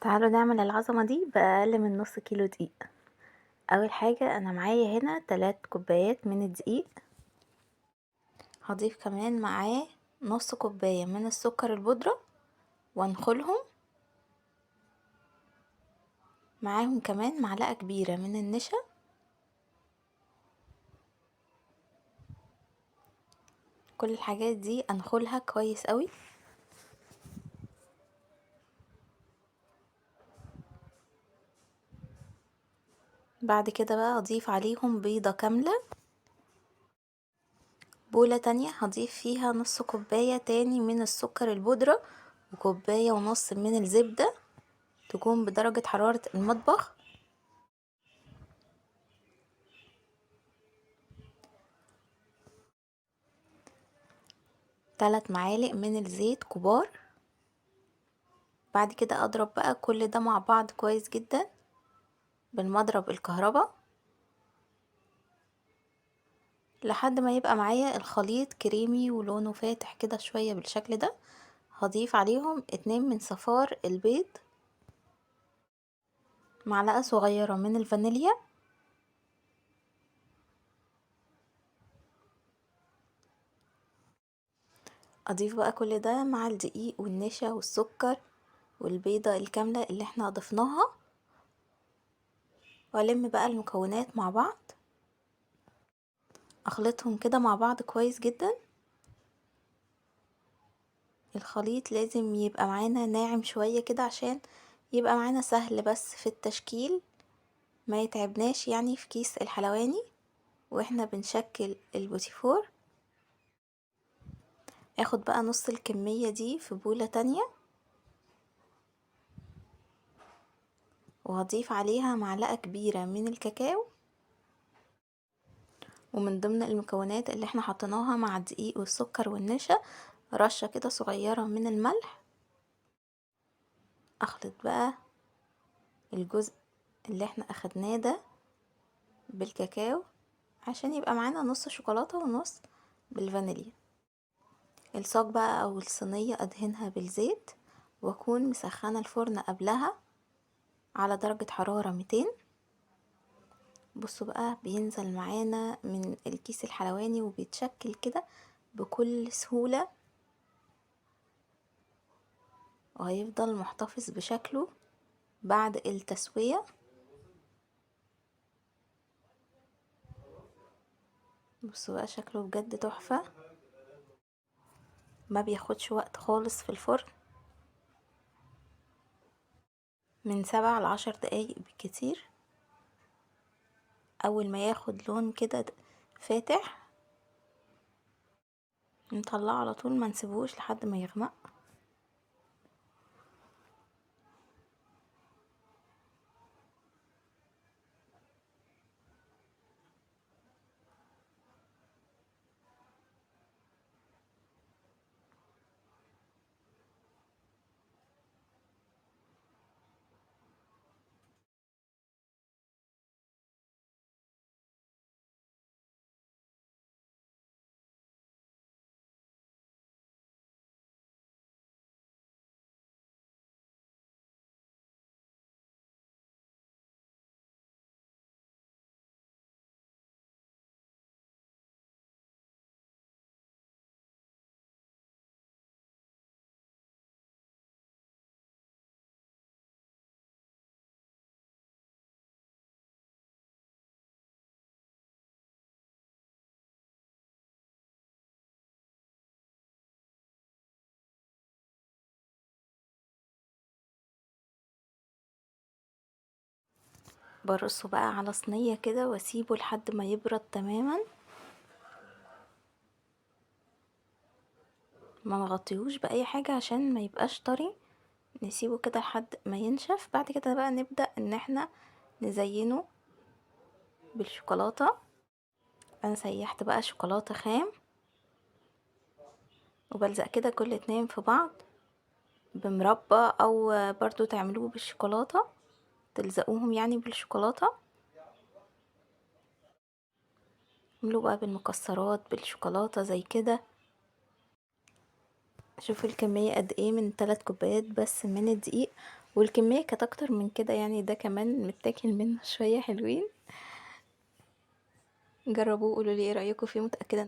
تعالوا نعمل العظمة دي بأقل من نص كيلو دقيق. أول حاجة أنا معايا هنا 3 كوبايات من الدقيق، هضيف كمان معاه نص كوباية من السكر البودرة وانخلهم، معاهم كمان معلقة كبيرة من النشا، كل الحاجات دي انخلها كويس قوي. بعد كده بقى هضيف عليهم بيضة كاملة. بولة تانية هضيف فيها نص كوباية تاني من السكر البودرة وكوباية ونص من الزبدة تكون بدرجة حرارة المطبخ. 3 معالق من الزيت كبار. بعد كده اضرب بقى كل ده مع بعض كويس جدا بالمضرب الكهرباء لحد ما يبقى معايا الخليط كريمي ولونه فاتح كده شوية بالشكل ده. هضيف عليهم 2 من صفار البيض، معلقة صغيرة من الفانيليا، اضيف بقى كل ده مع الدقيق والنشا والسكر والبيضة الكاملة اللي احنا ضفناها، والم بقى المكونات مع بعض، اخلطهم كده مع بعض كويس جدا. الخليط لازم يبقى معانا ناعم شوية كده عشان يبقى معانا سهل بس في التشكيل، ما يتعبناش يعني في كيس الحلواني واحنا بنشكل البوتيفور. اخد بقى نص الكمية دي في بولة تانية وهضيف عليها معلقة كبيرة من الكاكاو، ومن ضمن المكونات اللي احنا حطيناها مع الدقيق والسكر والنشا رشة كده صغيرة من الملح. اخلط بقى الجزء اللي احنا اخدناه ده بالكاكاو عشان يبقى معانا نص شوكولاتة ونص بالفانيليا. الصاج بقى او الصينية ادهنها بالزيت واكون مسخنة الفرن قبلها على درجة حرارة 200. بصوا بقى بينزل معانا من الكيس الحلواني وبيتشكل كده بكل سهولة وهيفضل محتفظ بشكله بعد التسوية. بصوا بقى شكله بجد تحفة، ما بياخدش وقت خالص في الفرن، من 7 ل10 دقايق بالكتير. اول ما ياخد لون كده فاتح نطلعه على طول، ما نسيبوش لحد ما يغمق. برصه بقى على صينية كده واسيبه لحد ما يبرد تماما، ما نغطيهوش باي حاجة عشان ما يبقاش طري، نسيبه كده لحد ما ينشف. بعد كده بقى نبدأ ان احنا نزينه بالشوكولاتة. انا سيحت بقى شوكولاتة خام وبلزق كده كل 2 في بعض بمربى، او برضو تعملوه بالشوكولاتة، تلزقوهم يعني بالشوكولاتة. اعملوا بقى بالمكسرات بالشوكولاتة زي كده. شوفوا الكمية قد ايه، من 3 كوبايات بس من الدقيق والكمية كانت اكتر من كده، يعني ده كمان متاكل منه شوية حلوين. جربوه قولوا لي ايه رأيكم فيه، متأكدة